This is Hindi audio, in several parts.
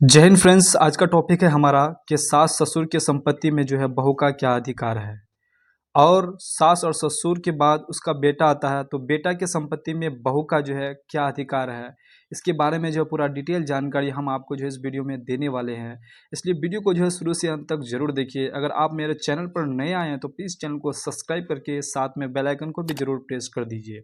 जय हिंद फ्रेंड्स। आज का टॉपिक है हमारा कि सास ससुर की संपत्ति में जो है बहू का क्या अधिकार है। और सास और ससुर के बाद उसका बेटा आता है तो बेटा की संपत्ति में बहू का जो है क्या अधिकार है, इसके बारे में जो है पूरा डिटेल जानकारी हम आपको जो है इस वीडियो में देने वाले हैं। इसलिए वीडियो को जो है शुरू से अंत तक जरूर देखिए। अगर आप मेरे चैनल पर नए आए हैं तो प्लीज़ चैनल को सब्सक्राइब करके साथ में बेल आइकन को भी जरूर प्रेस कर दीजिए,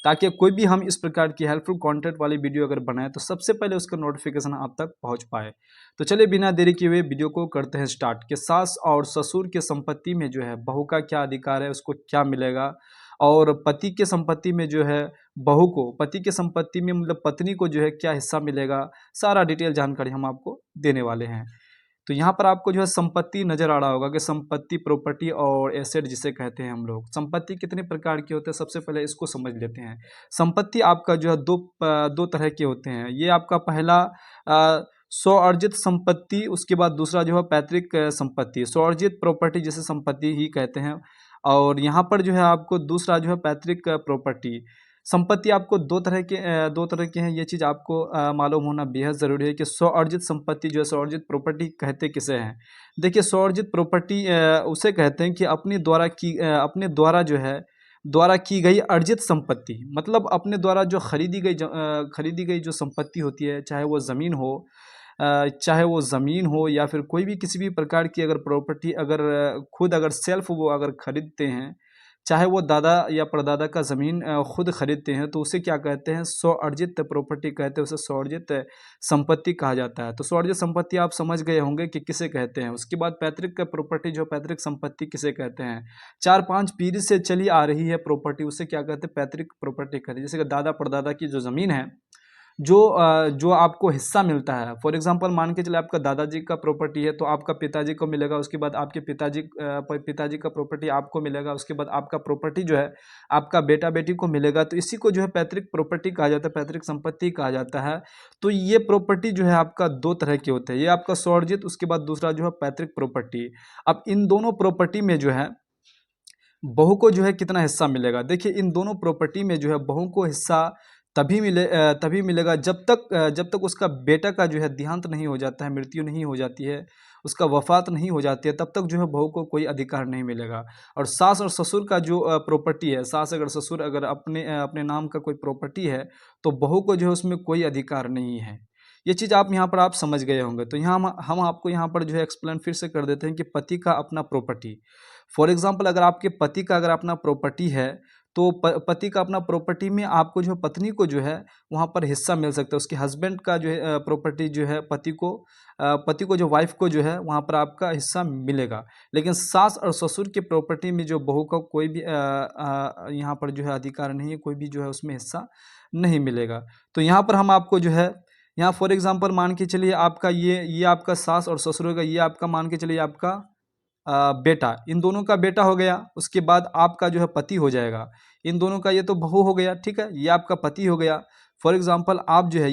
ताकि कोई भी हम इस प्रकार की हेल्पफुल कंटेंट वाली वीडियो अगर बनाए तो सबसे पहले उसका नोटिफिकेशन आप तक पहुंच पाए। तो चलिए बिना देरी किए हुए वीडियो को करते हैं स्टार्ट कि सास और ससुर की संपत्ति में जो है बहू का क्या अधिकार है, उसको क्या मिलेगा। और पति के संपत्ति में जो है बहू को, पति के संपत्ति में मतलब पत्नी को जो है क्या हिस्सा मिलेगा, सारा डिटेल जानकारी हम आपको देने वाले हैं। तो यहाँ पर आपको जो है संपत्ति नजर आ रहा होगा कि संपत्ति, प्रॉपर्टी और एसेट जिसे कहते हैं हम लोग। संपत्ति कितने प्रकार के होते हैं, सबसे पहले इसको समझ लेते हैं। संपत्ति आपका जो है दो तरह के होते हैं। ये आपका पहला स्व अर्जित संपत्ति, उसके बाद दूसरा जो है पैतृक संपत्ति। स्व अर्जित प्रॉपर्टी जिसे संपत्ति ही कहते हैं। और यहाँ पर जो है आपको दूसरा जो है पैतृक प्रॉपर्टी। संपत्ति आपको दो तरह के हैं। ये चीज़ आपको मालूम होना बेहद ज़रूरी है कि स्व अर्जित संपत्ति जो है, स्व अर्जित प्रॉपर्टी कहते किसे हैं। देखिए, स्व अर्जित प्रॉपर्टी उसे कहते हैं कि अपने द्वारा जो है द्वारा की गई अर्जित संपत्ति, मतलब अपने द्वारा जो खरीदी गई जो संपत्ति होती है, चाहे वो ज़मीन हो या फिर कोई भी किसी भी प्रकार की अगर प्रॉपर्टी, अगर खुद अगर सेल्फ वो अगर खरीदते हैं, चाहे वो दादा या परदादा का ज़मीन खुद खरीदते हैं, तो उसे क्या कहते हैं, स्व अर्जित प्रॉपर्टी कहते हैं। उसे स्व अर्जित संपत्ति कहा जाता है। तो स्व अर्जित संपत्ति आप समझ गए होंगे कि किसे कहते हैं। उसके बाद पैतृक प्रॉपर्टी, जो पैतृक संपत्ति किसे कहते हैं, 4-5 पीढ़ी से चली आ रही है प्रॉपर्टी, उसे क्या कहते हैं, पैतृक प्रॉपर्टी कहते हैं। जैसे कि दादा परदादा की जो ज़मीन है, जो आपको हिस्सा मिलता है। फॉर एग्जांपल मान के चले आपका दादाजी का प्रॉपर्टी है तो आपका पिताजी को मिलेगा, उसके बाद आपके पिताजी का प्रॉपर्टी आपको मिलेगा, उसके बाद आपका प्रॉपर्टी जो है आपका बेटा बेटी को मिलेगा। तो इसी को जो है पैतृक प्रॉपर्टी कहा जाता है, पैतृक संपत्ति कहा जाता है। तो ये प्रॉपर्टी जो है आपका दो तरह के होते हैं। ये आपका स्वर्जित, उसके बाद दूसरा जो है पैतृक प्रॉपर्टी। अब इन दोनों प्रॉपर्टी में जो है बहू को जो है कितना हिस्सा मिलेगा। देखिए, इन दोनों प्रॉपर्टी में जो है बहू को हिस्सा तभी मिलेगा जब तक उसका बेटा का जो है देहांत नहीं हो जाता है, मृत्यु नहीं हो जाती है, उसका वफात नहीं हो जाती है, तब तक जो है बहू को कोई अधिकार नहीं मिलेगा। और सास और ससुर का जो प्रॉपर्टी है, सास अगर ससुर अगर अपने नाम का कोई प्रॉपर्टी है तो बहू को जो है उसमें कोई अधिकार नहीं है। ये चीज़ आप समझ गए होंगे। तो यहाँ हम आपको यहाँ पर जो है एक्सप्लेन फिर से कर देते हैं कि पति का अपना प्रॉपर्टी। फॉर एग्जाम्पल, अगर आपके पति का अगर अपना प्रॉपर्टी है तो पति का अपना प्रॉपर्टी में आपको जो पत्नी को जो है वहाँ पर हिस्सा मिल सकता है। उसके हस्बैंड का जो है प्रॉपर्टी जो है पति को जो वाइफ को जो है वहाँ पर आपका हिस्सा मिलेगा। लेकिन सास और ससुर के प्रॉपर्टी में जो बहू का कोई भी यहाँ पर जो है अधिकार नहीं है, कोई भी जो है उसमें हिस्सा नहीं मिलेगा। तो यहाँ पर हम आपको जो है, यहाँ फॉर एग्जांपल मान के चलिए आपका ये आपका सास और ससुर का, ये आपका मान के चलिए आपका बेटा, इन दोनों का बेटा हो गया। उसके बाद आपका जो है पति हो जाएगा। इन दोनों का ये तो बहू हो गया, ठीक है, ये आपका पति हो गया। फॉर एग्जांपल आप जो है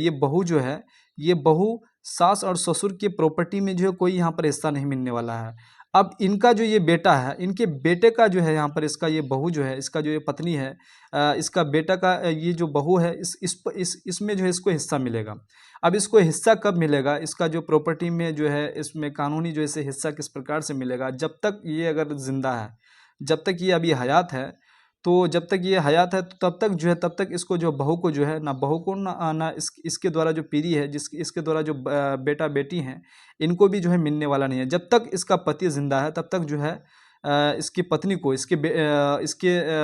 ये बहू सास और ससुर के प्रॉपर्टी में जो है कोई यहाँ पर हिस्सा नहीं मिलने वाला है। अब इनका जो ये बेटा है, इनके बेटे का जो है यहाँ पर इसका ये बहू जो है, इसका जो ये पत्नी है, इसका बेटा का ये जो बहू है, इसमें जो है इसको हिस्सा मिलेगा। अब इसको हिस्सा कब मिलेगा, इसका जो प्रॉपर्टी में जो है इसमें कानूनी जो इसे हिस्सा किस प्रकार से मिलेगा, जब तक ये अगर जिंदा है, जब तक ये अभी हयात है, तो जब तक ये हयात है तो तब तक इसको जो बहू को जो है, ना बहू को ना इसके द्वारा जो पीढ़ी है, इसके द्वारा जो बेटा बेटी हैं, इनको भी जो है मिलने वाला नहीं है। जब तक इसका पति जिंदा है तब तक जो है इसकी पत्नी को, इसके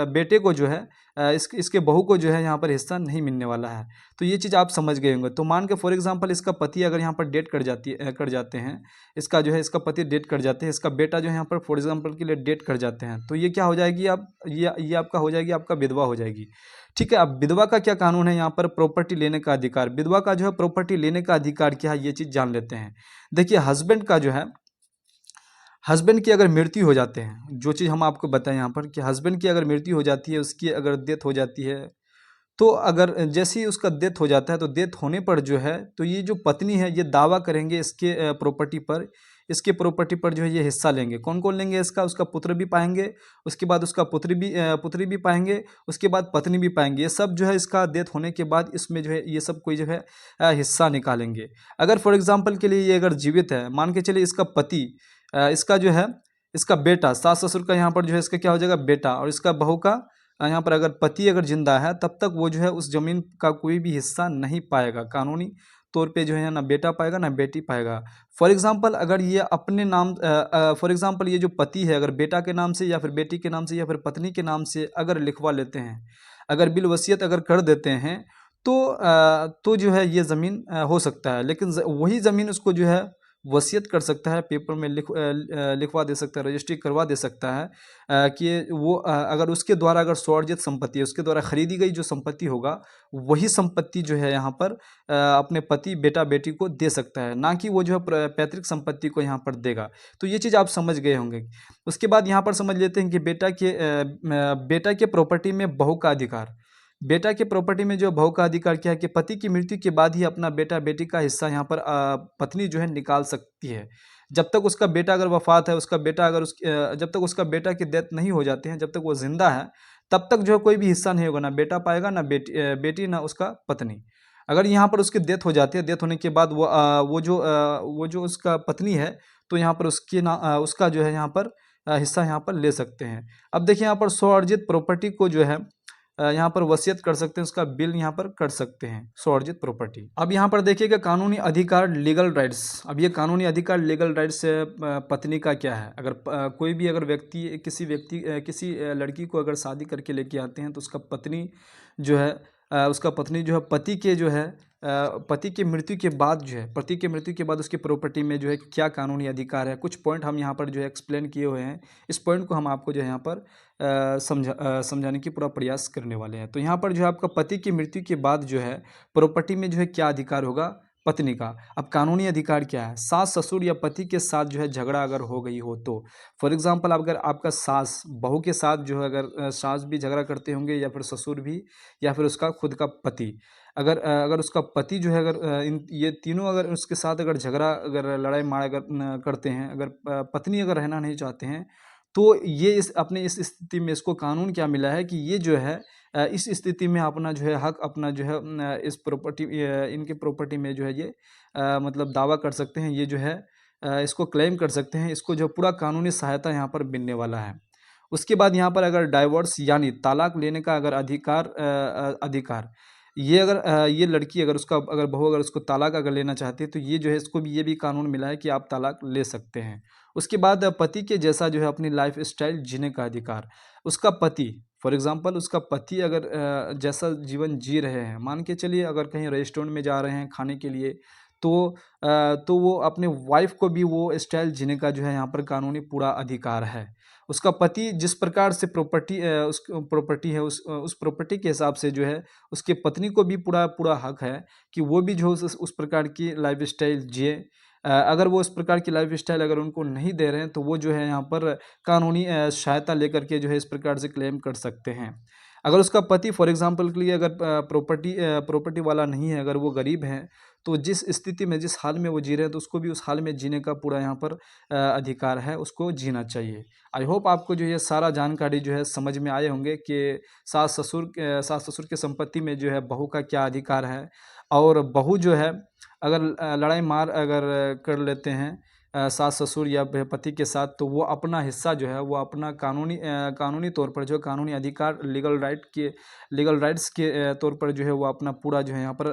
बेटे को जो है इसके बहू को जो है यहाँ पर हिस्सा नहीं मिलने वाला है। तो ये चीज़ आप समझ गए होंगे। तो मान के फॉर एग्जांपल इसका पति अगर यहाँ पर डेट कर जाते हैं, इसका पति डेट कर जाते हैं, इसका बेटा जो है यहाँ पर फॉर एग्जांपल के लिए डेट कर जाते हैं, तो ये क्या हो जाएगी, ये आपका हो जाएगी, आपका विधवा हो जाएगी। ठीक है। अब विधवा का क्या कानून है, यहाँ पर प्रॉपर्टी लेने का अधिकार, विधवा का जो है प्रॉपर्टी लेने का अधिकार क्या है, ये चीज़ जान लेते हैं। देखिए, हस्बैंड की अगर मृत्यु हो जाते हैं, जो चीज़ हम आपको बताएं यहाँ पर कि हस्बैंड की अगर मृत्यु हो जाती है, उसकी अगर डेथ हो जाती है, तो अगर जैसे ही उसका डेथ हो जाता है तो डेथ होने पर जो है, तो ये जो पत्नी है ये दावा करेंगे इसके प्रॉपर्टी पर, इसके प्रॉपर्टी पर जो है ये हिस्सा लेंगे। कौन कौन लेंगे इसका? उसका पुत्र भी पाएंगे, उसके बाद उसका पुत्री भी पाएंगे, उसके बाद पत्नी भी पाएंगे। ये सब जो है इसका डेथ होने के बाद इसमें जो है ये सब कोई जो है हिस्सा निकालेंगे। अगर फॉर एग्जाम्पल के लिए ये अगर जीवित है, मान के चलिए इसका पति, इसका जो है इसका बेटा, सास ससुर का यहाँ पर जो है इसका क्या हो जाएगा? बेटा, और इसका बहू का यहाँ पर अगर पति अगर जिंदा है तब तक वो जो है उस जमीन का कोई भी हिस्सा नहीं पाएगा। कानूनी तौर पे जो है ना बेटा पाएगा ना बेटी पाएगा। फॉर एग्जांपल अगर ये अपने नाम फॉर एग्जांपल ये जो पति है अगर बेटा के नाम से या फिर बेटी के नाम से या फिर पत्नी के नाम से अगर लिखवा लेते हैं, अगर बिल वसीयत अगर कर देते हैं तो जो है ये ज़मीन हो सकता है। लेकिन वही ज़मीन उसको जो है वसीयत कर सकता है, पेपर में लिखवा दे सकता है, रजिस्ट्री करवा दे सकता है कि वो अगर उसके द्वारा अगर स्वार्जित संपत्ति है, उसके द्वारा खरीदी गई जो संपत्ति होगा वही संपत्ति जो है यहाँ पर अपने पति बेटा बेटी को दे सकता है, ना कि वो जो है पैतृक संपत्ति को यहाँ पर देगा। तो ये चीज़ आप समझ गए होंगे। उसके बाद यहाँ पर समझ लेते हैं कि बेटा के प्रॉपर्टी में बहू का अधिकार। बेटा के प्रॉपर्टी में जो बहू का अधिकार क्या है कि पति की मृत्यु के बाद ही अपना बेटा बेटी का हिस्सा यहाँ पर पत्नी जो है निकाल सकती है। जब तक उसका बेटा अगर वफात है, उसका बेटा अगर जब तक उसका बेटा की डेथ नहीं हो जाती है, जब तक वो जिंदा है तब तक जो है कोई भी हिस्सा नहीं होगा, ना बेटा पाएगा ना बेटी ना उसका पत्नी। अगर यहाँ पर उसकी डेथ हो जाती है, डेथ होने के बाद वो जो उसका पत्नी है तो यहाँ पर उसका जो है यहाँ पर हिस्सा यहाँ पर ले सकते हैं। अब देखिए यहाँ पर स्वअर्जित प्रॉपर्टी को जो है यहाँ पर वसीयत कर सकते हैं, उसका बिल यहाँ पर कर सकते हैं, स्वअर्जित प्रॉपर्टी। अब यहाँ पर देखिएगा कानूनी अधिकार लीगल राइट्स। अब ये कानूनी अधिकार लीगल राइट्स पत्नी का क्या है? अगर कोई भी अगर किसी लड़की को अगर शादी करके लेके आते हैं तो उसका पत्नी जो है पति की मृत्यु के बाद उसकी प्रॉपर्टी में जो है क्या कानूनी अधिकार है, कुछ पॉइंट हम यहाँ पर जो है एक्सप्लेन किए हुए हैं। इस पॉइंट को हम आपको जो है यहाँ पर समझाने की पूरा प्रयास करने वाले हैं। तो यहाँ पर जो है आपका पति की मृत्यु के बाद जो है प्रॉपर्टी में जो है क्या अधिकार होगा? पत्नी का। अब कानूनी अधिकार क्या है? सास ससुर या पति के साथ जो है झगड़ा अगर हो गई हो तो, फॉर एग्जांपल अगर आपका सास बहू के साथ जो है अगर सास भी झगड़ा करते होंगे या फिर ससुर भी या फिर उसका खुद का पति, अगर उसका पति जो है ये तीनों अगर उसके साथ अगर झगड़ा अगर लड़ाई मार अगर करते हैं, अगर पत्नी अगर रहना नहीं चाहते हैं तो ये इस स्थिति में इसको कानून क्या मिला है कि ये जो है इस स्थिति में अपना जो है हक अपना जो है इस प्रॉपर्टी इनके प्रॉपर्टी में जो है ये मतलब दावा कर सकते हैं, ये जो है इसको क्लेम कर सकते हैं, इसको जो पूरा कानूनी सहायता यहाँ पर मिलने वाला है। उसके बाद यहाँ पर अगर डाइवोर्स यानी तलाक लेने का अगर अधिकार ये अगर ये लड़की अगर बहू अगर उसको तलाक अगर लेना चाहती है तो ये जो है इसको भी ये भी कानून मिला है कि आप तलाक ले सकते हैं। उसके बाद पति के जैसा जो है अपनी लाइफ स्टाइल जीने का अधिकार। उसका पति फॉर एग्जांपल उसका पति अगर जैसा जीवन जी रहे हैं, मान के चलिए अगर कहीं रेस्टोरेंट में जा रहे हैं खाने के लिए तो वो अपने वाइफ को भी वो स्टाइल जीने का जो है यहाँ पर कानूनी पूरा अधिकार है। उसका पति जिस प्रकार से उस प्रॉपर्टी है उस प्रॉपर्टी के हिसाब से जो है उसके पत्नी को भी पूरा हक है कि वो भी जो उस प्रकार की लाइफ स्टाइल जिए। अगर वो इस प्रकार की लाइफ स्टाइल अगर उनको नहीं दे रहे हैं तो वो जो है यहाँ पर कानूनी सहायता लेकर के जो है इस प्रकार से क्लेम कर सकते हैं। अगर उसका पति फॉर एग्जांपल के लिए अगर प्रॉपर्टी वाला नहीं है, अगर वो गरीब है तो जिस स्थिति में जिस हाल में वो जी रहे हैं तो उसको भी उस हाल में जीने का पूरा यहाँ पर अधिकार है, उसको जीना चाहिए। आई होप आपको जो ये सारा जानकारी जो है समझ में आए होंगे कि सास ससुर के संपत्ति में जो है बहू का क्या अधिकार है, और बहू जो है अगर लड़ाई मार अगर कर लेते हैं सास ससुर या पति के साथ तो वो अपना हिस्सा जो है वो अपना कानूनी तौर पर जो कानूनी अधिकार लीगल राइट्स के तौर पर जो है वो अपना पूरा जो है यहाँ पर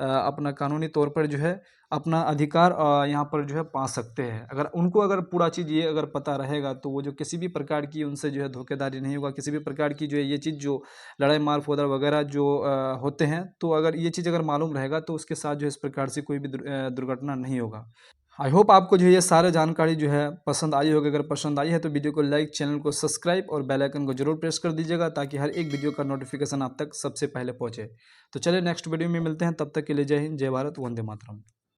अपना कानूनी तौर पर जो है अपना अधिकार यहाँ पर जो है पा सकते हैं। अगर पूरा चीज़ ये अगर पता रहेगा तो वो जो किसी भी प्रकार की उनसे जो है धोखेधारी नहीं होगा, किसी भी प्रकार की जो है ये चीज़ जो लड़ाई मार फोदर वगैरह जो होते हैं तो अगर ये चीज़ अगर मालूम रहेगा तो उसके साथ जो है इस प्रकार से कोई भी दुर्घटना नहीं होगा। आई होप आपको जो है ये सारा जानकारी जो है पसंद आई होगी। अगर पसंद आई है तो वीडियो को लाइक, चैनल को सब्सक्राइब और बेल आइकन को जरूर प्रेस कर दीजिएगा ताकि हर एक वीडियो का नोटिफिकेशन आप तक सबसे पहले पहुंचे। तो चलिए नेक्स्ट वीडियो में मिलते हैं, तब तक के लिए जय हिंद, जय भारत, वंदे मातरम।